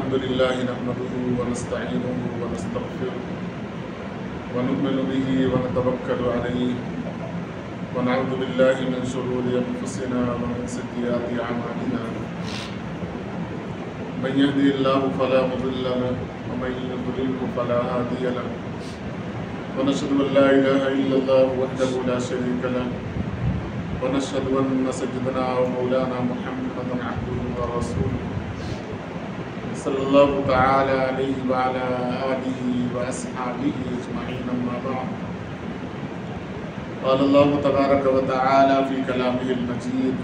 الحمد لله نحمده ونستعينه ونستغفره ونؤمن به ونتوكل عليه ونعوذ بالله من شرور أنفسنا ومن سيئات أعمالنا من يهدي الله فلا مضل له ومن يضلل فلا هادي له ونشهد أن لا إله إلا الله وحده لا شريك له ونشهد أن سيدنا ومولانا محمدا عبده ورسوله صلى الله تعالى عليه وعلى آله وأصحابه أجمعين أما بعد قال الله تبارك وتعالى في كلامه المجيد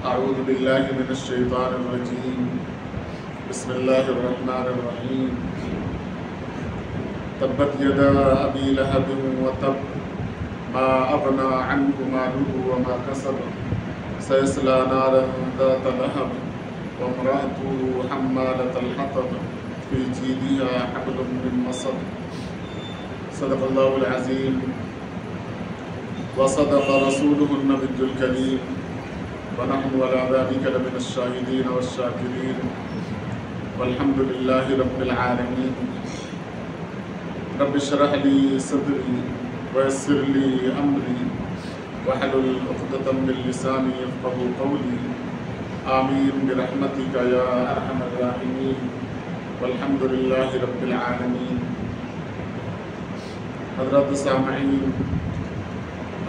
أعوذ بالله من الشيطان الرجيم بسم الله الرحمن الرحيم تبت يدا أبي لهب وتب ما أغنى عنه ماله وما كسب سيصلى نارا ذات لهب وامرأته حمالة الحطب في جيدها حبل من مسد صدق الله العظيم وصدق رسوله النبي الكريم ونحن على ذلك لمن الشاهدين والشاكرين والحمد لله رب العالمين رب اشرح لي صدري ويسر لي أمري واحلل عقدة من لساني يفقهوا قولي آمين برحمتك يا أرحم الراحمين والحمد لله رب العالمین۔ حضرات سامعین،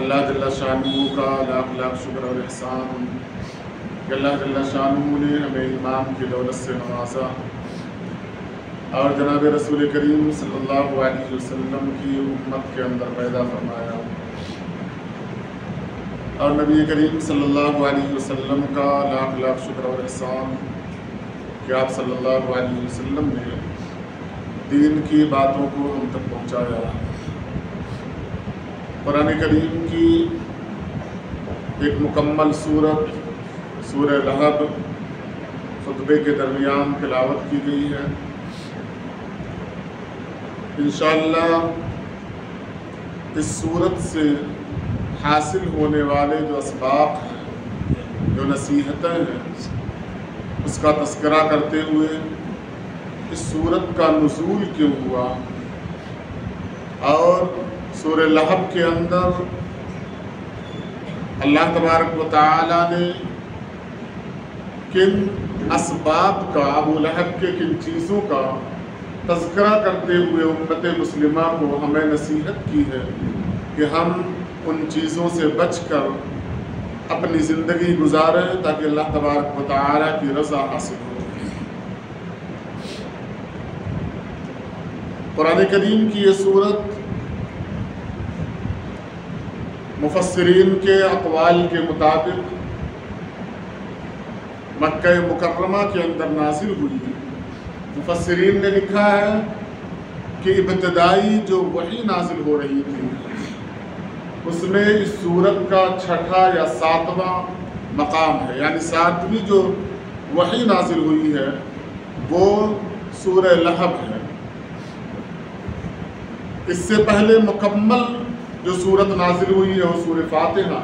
اللہ جل شانہ کا لاکھ لاکھ شکر اور احسان کہ اللہ جل شانہ نے ہمیں ایمان کی دولت سے نوازا اور جناب رسول کریم صلی اللہ علیہ وسلم کی امت کے اندر پیدا فرمایا اور نبی کریم صلی اللہ علیہ وسلم کا لاکھ لاکھ شکر اور احسان کہ آپ صلی اللہ علیہ وسلم نے دین کی باتوں کو ہم تک پہنچایا۔ قرآن کریم کی ایک مکمل سورت سورہ لہب خطبے کے درمیان تلاوت کی گئی ہے۔ انشاءاللہ اس سورت سے حاصل ہونے والے جو اسباق ہیں، جو نصیحتیں ہیں، اس کا تذکرہ کرتے ہوئے اس سورت کا نزول کیوں ہوا اور سورہ لہب کے اندر اللہ تبارک و تعالی نے کن اسباب کا، ابو لہب کے کن چیزوں کا تذکرہ کرتے ہوئے امت مسلمہ کو ہمیں نصیحت کی ہے کہ ہم ان چیزوں سے بچ کر اپنی زندگی گزاریں تاکہ اللہ تبارک و تعالی کی رضا حاصل ہو۔ قرآن کریم کی یہ سورت مفسرین کے اقوال کے مطابق مکہ مکرمہ کے اندر نازل ہوئی۔ مفسرین نے لکھا ہے کہ ابتدائی جو وحی نازل ہو رہی تھی اس میں اس سورت کا چھٹا یا ساتواں مقام ہے، یعنی ساتویں جو وحی نازل ہوئی ہے وہ سورہ لہب ہے۔ اس سے پہلے مکمل جو سورت نازل ہوئی ہے وہ سورہ فاتحہ،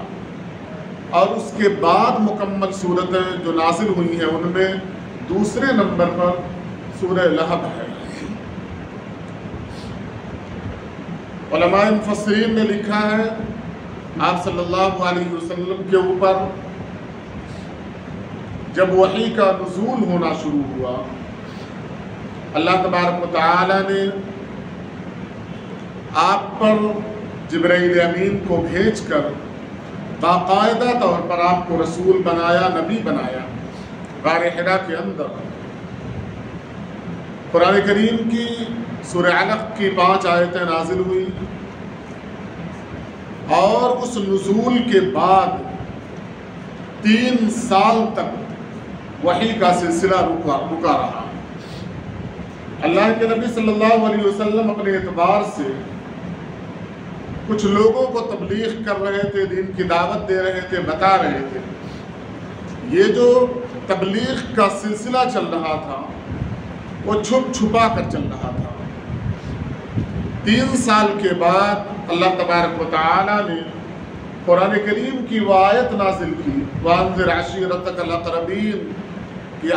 اور اس کے بعد مکمل سورتیں جو نازل ہوئی ہیں ان میں دوسرے نمبر پر سورہ لہب ہے۔ علماء مفسرین نے لکھا ہے آپ صلی اللہ علیہ وسلم کے اوپر جب وحی کا نزول ہونا شروع ہوا، اللہ تبارک و تعالی نے آپ پر جبرائیل امین کو بھیج کر باقاعدہ طور پر آپ کو رسول بنایا، نبی بنایا۔ غار حرا کے اندر قرآن کریم کی سورہ علق کی 5 آیتیں نازل ہوئی اور اس نزول کے بعد 3 سال تک وحی کا سلسلہ رکا رہا۔ اللہ کے نبی صلی اللہ علیہ وسلم اپنے اعتبار سے کچھ لوگوں کو تبلیغ کر رہے تھے، دین کی دعوت دے رہے تھے، بتا رہے تھے۔ یہ جو تبلیغ کا سلسلہ چل رہا تھا وہ چھپ چھپا کر چل رہا تھا۔ 3 سال کے بعد اللہ تبارک و تعالی نے قرآن کریم کی وہ آیت نازل کی، وَأَنذِرْ عَشِيرَتَكَ الْأَقْرَبِينَ، کہ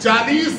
40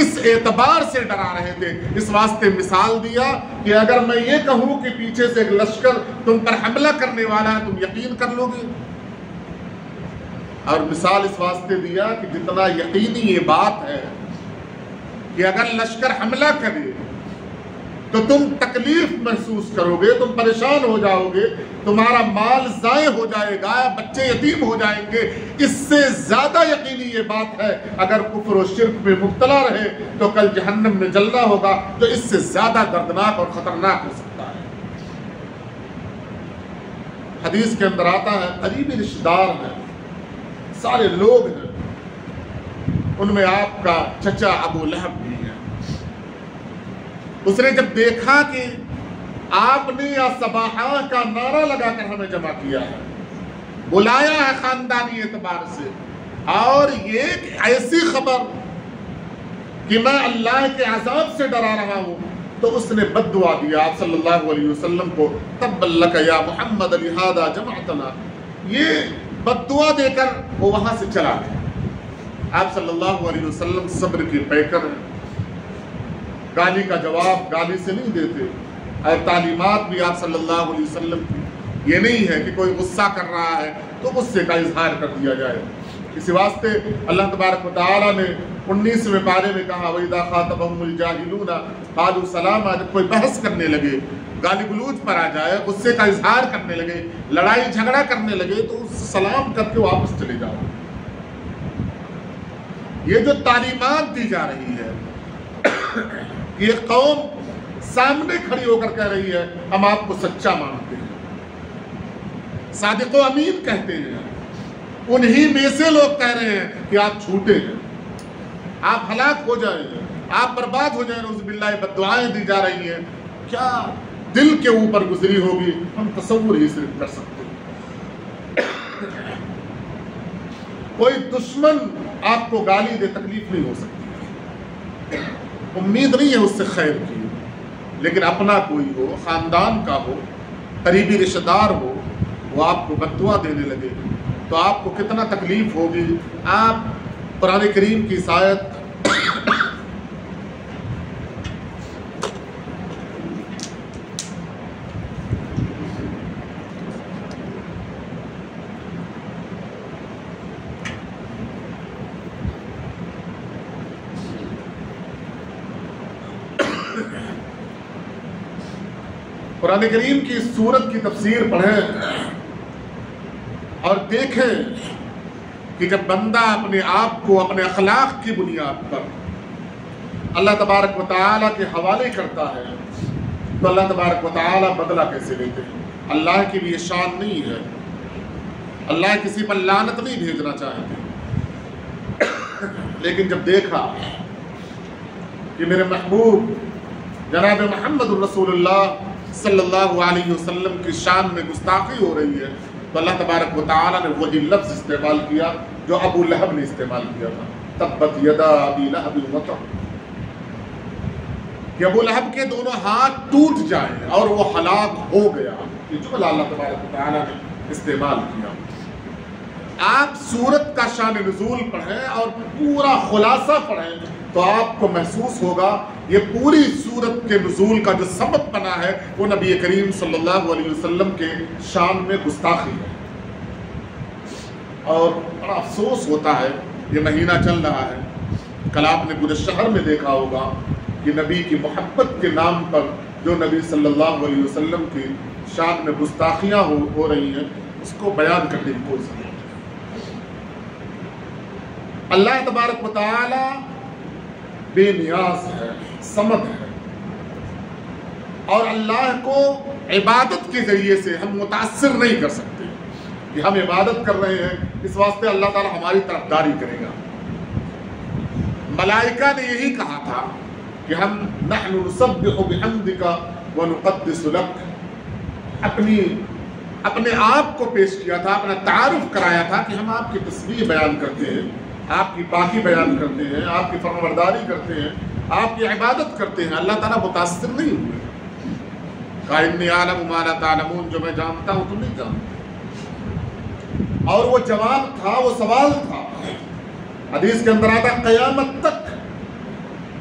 اس اعتبار سے ڈرا رہے تھے. اس واسطے مثال دیا کہ اگر میں یہ کہوں کہ پیچھے سے ایک لشکر تم پر حملہ کرنے والا ہے تم یقین کر لو گے. اور مثال اس واسطے دیا کہ جتنا یقینی یہ بات ہے کہ اگر لشکر حملہ کرے تو تم تکلیف محسوس کرو گے, تم پریشان ہو جاؤ گے, تمہارا مال ضائع ہو جائے گا, بچے یتیم ہو جائیں گے. اس سے زیادہ یقینی یہ بات ہے اگر کفر و شرک میں مبتلا رہے تو کل جہنم میں جلنا ہوگا, جو اس سے زیادہ دردناک اور خطرناک ہو سکتا ہے. حدیث کے اندر آتا ہے قریبی رشتہ دار ہیں, سارے لوگ ہیں, ان میں آپ کا چچا ابو لہب بھی ہے. اس نے جب دیکھا کہ آپ نے یا صباحا کا نعرہ لگا کر ہمیں جمع کیا ہے, بلایا ہے خاندانی اعتبار سے, اور یہ ایسی خبر کہ میں اللہ کے عذاب سے ڈرا رہا ہوں, تو اس نے بد دعا دیا آپ صلی اللہ علیہ وسلم کو, تبا لک یا محمد لہذا جمعتنا. یہ بد دعا دے کر وہ وہاں سے چلا گیا. آپ صلی اللہ علیہ وسلم صبر کی پیکر ہیں, گالی کا جواب گالی سے نہیں دیتے, اور تعلیمات بھی آپ صلی اللہ علیہ وسلم کی یہ نہیں ہے کہ کوئی غصہ کر رہا ہے تو غصے کا اظہار کر دیا جائے. اسی واسطے اللہ تبارک و تعالیٰ نے 19ویں پارے میں کہا وَإِذَا خَاطَبَهُمُ الْجَاهِلُونَ قَالُوا سَلَامًا. جب کوئی بحث کرنے لگے, گالی گلوچ پر آ جائے, غصے کا اظہار کرنے لگے, لڑائی جھگڑا کرنے لگے, تو سلام کر کے واپس چلے جاؤ. یہ جو تعلیمات دی جا رہی ہے, یہ قوم سامنے کھڑی ہو کر کہہ رہی ہے ہم آپ کو سچا مانتے ہیں, صادق و امین کہتے ہیں, انہی میں سے لوگ کہہ رہے ہیں کہ آپ جھوٹے ہیں, آپ ہلاک ہو جائیں, آپ برباد ہو جائیں, نعوذ باللہ بد دعائیں دی جا رہی ہیں. کیا دل کے اوپر گزری ہوگی ہم تصور ہی صرف کر سکتے ہیں. کوئی دشمن آپ کو گالی دے تکلیف نہیں ہو سکتی, امید نہیں ہے اس سے خیر کی, لیکن اپنا کوئی ہو, خاندان کا ہو, قریبی رشتہ دار ہو, وہ آپ کو بد دعا دینے لگے تو آپ کو کتنا تکلیف ہوگی. آپ قرآن کریم کی اس آیت قرآن کریم کی اس سورت کی تفسیر پڑھیں اور دیکھیں کہ جب بندہ اپنے آپ کو اپنے اخلاق کی بنیاد پر اللہ تبارک و تعالیٰ کے حوالے کرتا ہے تو اللہ تبارک و تعالیٰ بدلہ کیسے لیتے ہیں. اللہ کی بھی یہ شان نہیں ہے, اللہ کسی پر لعنت نہیں بھیجنا چاہتے, لیکن جب دیکھا کہ میرے محبوب جناب محمد الرسول اللہ صلی اللہ علیہ وسلم کی شان میں گستاخی ہو رہی ہے, تو اللہ تبارک و تعالیٰ نے وہی لفظ استعمال کیا جو ابو لہب نے استعمال کیا تھا, تبت یدا ابی لہب وتب, کہ ابو لہب کے دونوں ہاتھ ٹوٹ جائیں اور وہ ہلاک ہو گیا. یہ جملہ اللہ تبارک و تعالیٰ نے استعمال کیا. آپ سورت کا شان نزول پڑھیں اور پورا خلاصہ پڑھیں تو آپ کو محسوس ہوگا یہ پوری سورت کے نزول کا جو سبب بنا ہے وہ نبی کریم صلی اللہ علیہ وسلم کے شان میں گستاخی ہے. اور بڑا افسوس ہوتا ہے, یہ مہینہ چل رہا ہے, کل آپ نے پورے شہر میں دیکھا ہوگا کہ نبی کی محبت کے نام پر جو نبی صلی اللہ علیہ وسلم کی شان میں گستاخیاں ہو رہی ہیں, اس کو بیان کرنے کی کوئی ضرورت نہیں. اللہ تبارک و تعالی بے نیاز ہے, صمد ہے, اور اللہ کو عبادت کے ذریعے سے ہم متاثر نہیں کر سکتے کہ ہم عبادت کر رہے ہیں اس واسطے اللہ تعالی ہماری طرفداری کرے گا. ملائکہ نے یہی کہا تھا کہ ہم نحن نسبح بحمدک ونقدس لک, اپنے آپ کو پیش کیا تھا, اپنا تعارف کرایا تھا کہ ہم آپ کی تسبیح بیان کرتے ہیں, آپ کی پاکی بیان کرتے ہیں, آپ کی فرمانبرداری کرتے ہیں, آپ کی عبادت کرتے ہیں. اللہ تعالیٰ متاثر نہیں ہوئے, کہا انی اعلم ما لا تعلمون, جو میں جانتا ہوں تم نہیں جانتے. اور وہ جواب تھا, وہ سوال تھا. حدیث کے اندر آتا قیامت تک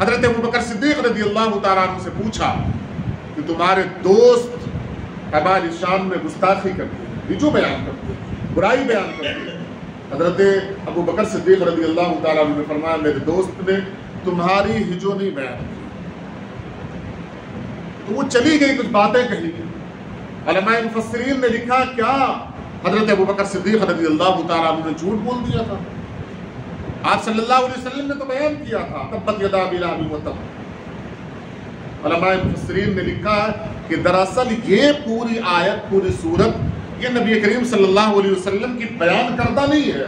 حضرت ابوبکر صدیق رضی اللہ تعالیٰ عنہ سے پوچھا کہ تمہارے دوست ہماری شان میں گستاخی کرتے ہیں، ہجو بیان کرتے ہیں، برائی بیان کرتے ہیں۔ حضرت ابوبکر صدیق رضی اللہ تعالیٰ عنہ نے فرمایا میرے دوست نے تمہاری ہجو نہیں بیان کی۔ تو وہ چلی گئی، کچھ باتیں کہی گئی۔ علماء مفسرین نے لکھا کیا حضرت ابوبکر صدیق رضی اللہ تعالیٰ عنہ نے جھوٹ بول دیا تھا؟ آپ صلی اللہ علیہ وسلم نے تو بیان کیا تھا تبت یدا ابی لہب وتب۔ علماء مفسرین نے لکھا ہے کہ دراصل یہ پوری آیت، پوری سورت یہ نبی کریم صلی اللہ علیہ وسلم کی بیان کردہ نہیں ہے،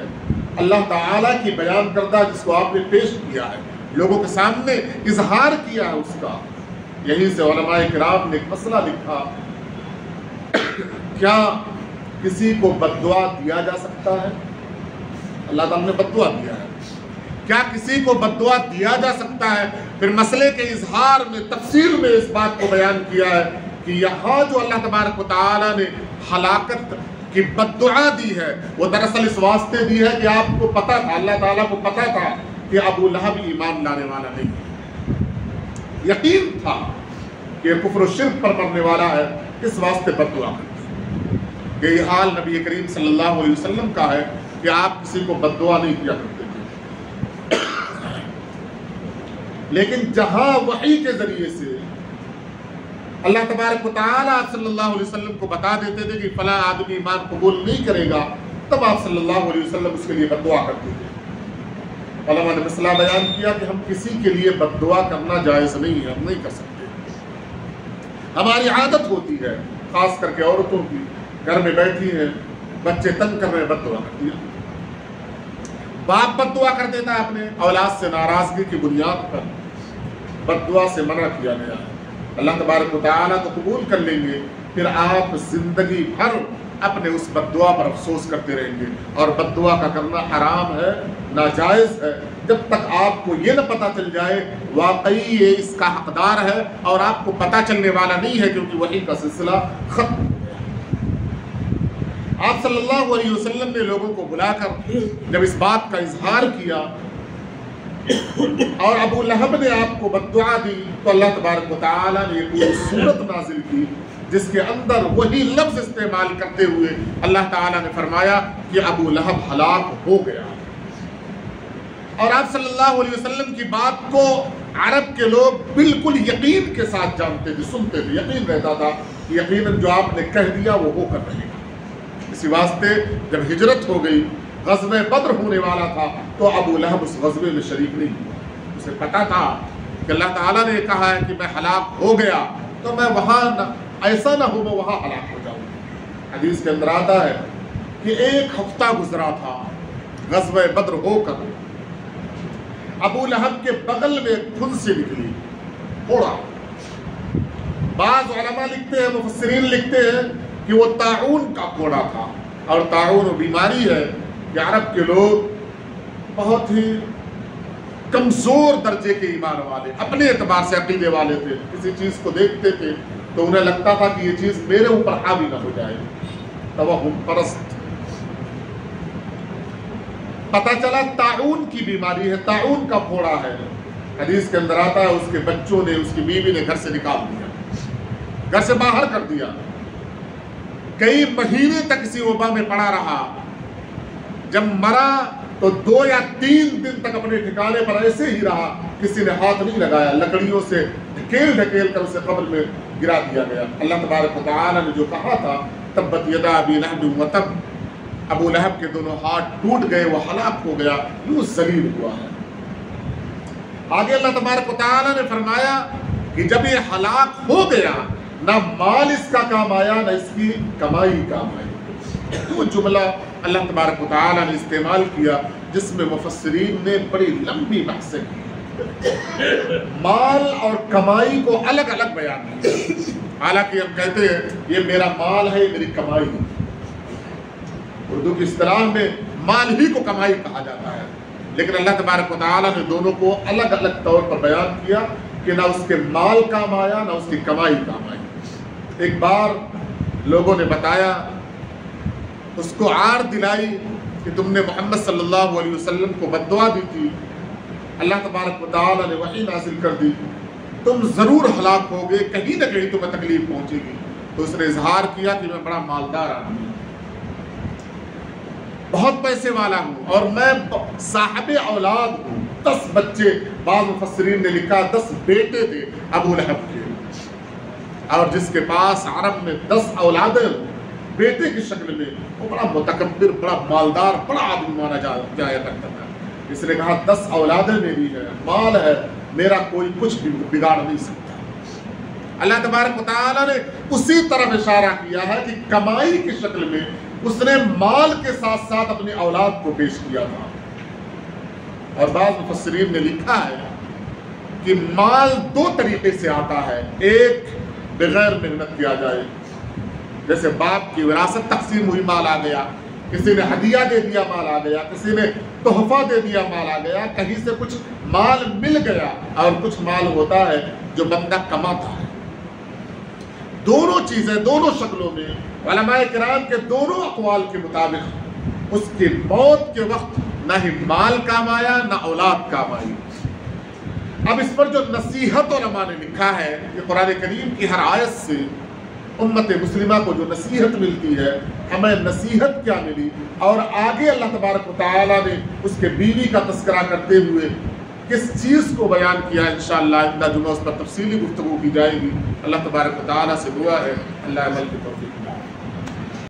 اللہ تعالیٰ کی بیان کردہ جس کو آپ نے پیش کیا ہے، لوگوں کے سامنے اظہار کیا ہے اس کا۔ یہیں سے علماء کرام نے ایک مسئلہ لکھا، کیا کسی کو بد دعا دیا جا سکتا ہے؟ اللہ تعالیٰ نے بد دعا دیا ہے، کیا کسی کو بد دعا دیا جا سکتا ہے؟ پھر مسئلے کے اظہار میں تفصیل میں اس بات کو بیان کیا ہے کہ یہاں جو اللہ تبارک و تعالیٰ نے ہلاکت کی بد دعا دی ہے وہ دراصل اس واسطے دی ہے کہ آپ کو پتا تھا، اللہ تعالیٰ کو پتا تھا کہ ابو لہب ایمان لانے والا نہیں، یقین تھا کہ کفر و شرک پر مرنے والا ہے، اس واسطے بد دعا کرتے ہیں۔ یہ حال نبی کریم صلی اللہ علیہ وسلم کا ہے کہ آپ کسی کو بد دعا نہیں کیا کرتے تھے، لیکن جہاں وحی کے ذریعے سے اللہ تبارک و تعالیٰ آپ صلی اللہ علیہ وسلم کو بتا دیتے تھے کہ فلاں آدمی ایمان قبول نہیں کرے گا، تب آپ صلی اللہ علیہ وسلم اس کے لیے بد دعا کرتے تھے۔ علماء نے مسئلہ بیان کیا کہ ہم کسی کے لیے بد دعا کرنا جائز نہیں ہے، ہم نہیں کر سکتے۔ ہماری عادت ہوتی ہے، خاص کر کے عورتوں کی، گھر میں بیٹھی ہیں، بچے تنگ کر رہے ہیں، بد دعا کر دیا۔ باپ بد دعا کر دیتا ہے اپنے اولاد سے ناراضگی کی بنیاد پر، بد دعا سے منع کیا گیا ہے۔ اللہ تبارک و تعالیٰ تو قبول کر لیں گے، پھر آپ زندگی بھر اپنے اس بد دعا پر افسوس کرتے رہیں گے، اور بد دعا کا کرنا حرام ہے، ناجائز ہے، جب تک آپ کو یہ نہ پتا چل جائے واقعی یہ اس کا حقدار ہے، اور آپ کو پتا چلنے والا نہیں ہے کیونکہ وحی کا سلسلہ ختم ہو گیا۔ آپ صلی اللہ علیہ وسلم نے لوگوں کو بلا کر جب اس بات کا اظہار کیا اور ابو لہب نے آپ کو بد دعا دی، تو اللہ تبارک و تعالیٰ نے یہ پوری سورت نازل کی جس کے اندر وہی لفظ استعمال کرتے ہوئے اللہ تعالیٰ نے فرمایا کہ ابو لہب ہلاک ہو گیا۔ اور آپ صلی اللہ علیہ وسلم کی بات کو عرب کے لوگ بالکل یقین کے ساتھ جانتے تھے، سنتے تھے، یقین رہتا تھا یقیناً جو آپ نے کہہ دیا وہ ہو کر رہے گا۔ اسی واسطے جب ہجرت ہو گئی، غزوہ بدر ہونے والا تھا، تو ابو لہب اس غزوے میں شریک نہیں ہوا۔ اسے پتا تھا کہ اللہ تعالیٰ نے کہا ہے کہ میں ہلاک ہو گیا، تو میں وہاں ایسا نہ ہو میں وہاں ہلاک ہو جاؤں۔ حدیث کے اندر آتا ہے کہ ایک ہفتہ گزرا تھا غزوہ بدر ہو کر، ابو لہب کے بغل میں ایک پھنسی نکلی، پھوڑا۔ بعض علماء لکھتے ہیں، مفسرین لکھتے ہیں کہ وہ طاعون کا پھوڑا تھا، اور طاعون وہ بیماری ہے کہ عرب کے لوگ بہت ہی کمزور درجے کے ایمان والے، اپنے اعتبار سے عقیدے والے تھے، کسی چیز کو دیکھتے تھے تو انہیں لگتا تھا کہ یہ چیز میرے اوپر حاوی نہ ہو جائے، توہم پرست۔ پتہ چلا طاعون کی بیماری ہے، طاعون کا پھوڑا ہے۔ حدیث کے اندر آتا ہے اس کے بچوں نے، اس کی بیوی نے گھر سے نکال دیا، گھر سے باہر کر دیا، کئی مہینے تک اسی وبا میں پڑا رہا۔ جب مرا تو 2 یا 3 دن تک اپنے ٹھکانے پر ایسے ہی رہا، کسی نے ہاتھ نہیں لگایا، لکڑیوں سے ڈھکیل کر اسے قبر میں گرا دیا گیا۔ اللہ تبارک و تعالیٰ نے جو کہا تھا تبت یدا ابی لہب وتب، ابو لہب کے دونوں ہاتھ ٹوٹ گئے، وہ ہلاک ہو گیا، یوں ذلیل ہوا ہے۔ آگے اللہ تبارک و تعالیٰ نے فرمایا کہ جب یہ ہلاک ہو گیا، نہ مال اس کا کام آیا، نہ اس کی کمائی کام آئی۔ وہ جملہ اللہ تبارک و تعالیٰ نے استعمال کیا جس میں مفسرین نے بڑی لمبی بحثیں کی، مال اور کمائی کو الگ الگ بیان کیا۔ حالانکہ ہم کہتے ہیں یہ میرا مال ہے، یہ میری کمائی ہے، اردو کی اصطلاح میں مال ہی کو کمائی کہا جاتا ہے، لیکن اللہ تبارک و تعالیٰ نے دونوں کو الگ الگ طور پر بیان کیا کہ نہ اس کے مال کام آیا، نہ اس کی کمائی کام آئی۔ ایک بار لوگوں نے بتایا، اس کو عار دلائی کہ تم نے محمد صلی اللہ علیہ وسلم کو بد دعا دی تھی، اللہ تبارک و تعالیٰ نے وحی نازل کر دی تم ضرور ہلاک ہوگے، کہیں نہ کہیں تمہیں تکلیف پہنچے گی۔ تو اس نے اظہار کیا کہ میں بڑا مالدار آدمی ہوں، بہت پیسے والا ہوں، اور میں صاحب اولاد ہوں، 10 بچے، بعض مفسرین نے لکھا 10 بیٹے تھے ابو لہب کے، اور جس کے پاس عرب میں 10 اولادیں بیٹے کی شکل میں، وہ بڑا متکبر، بڑا مالدار، بڑا آدمی مانا جایا کرتا تھا۔ اس نے کہا 10 اولادیں میری ہیں، مال ہے میرا، کوئی کچھ بھی بگاڑ نہیں سکتا۔ اللہ تبارک و تعالیٰ نے اسی طرف اشارہ کیا ہے کہ کمائی کی شکل میں اس نے مال کے ساتھ ساتھ اپنی اولاد کو پیش کیا تھا۔ اور بعض مفسرین نے لکھا ہے کہ مال 2 طریقے سے آتا ہے، ایک بغیر محنت کیا جائے، جیسے باپ کی وراثت تقسیم ہوئی، مال آ گیا، کسی نے ہدیہ دے دیا، مال آ گیا، کسی نے تحفہ دے دیا، مال آ گیا، کہیں سے کچھ مال مل گیا، اور کچھ مال ہوتا ہے جو بندہ کماتا ہے۔ دونوں چیزیں دونوں شکلوں میں علماء کرام کے دونوں اقوال کے مطابق اس کی موت کے وقت نہ ہی مال کام آیا نہ اولاد کام آئی۔ اب اس پر جو نصیحت علماء نے لکھا ہے کہ قرآن کریم کی ہر آیت سے امت مسلمہ کو جو نصیحت ملتی ہے، ہمیں نصیحت کیا ملی، اور آگے اللہ تبارک و تعالیٰ نے اس کے بیوی کا تذکرہ کرتے ہوئے کس چیز کو بیان کیا، انشاءاللہ آئندہ جمعہ اس پر تفصیلی گفتگو کی جائے گی۔ اللہ تبارک و تعالیٰ سے دعا ہے اللہ عمل کی توفیق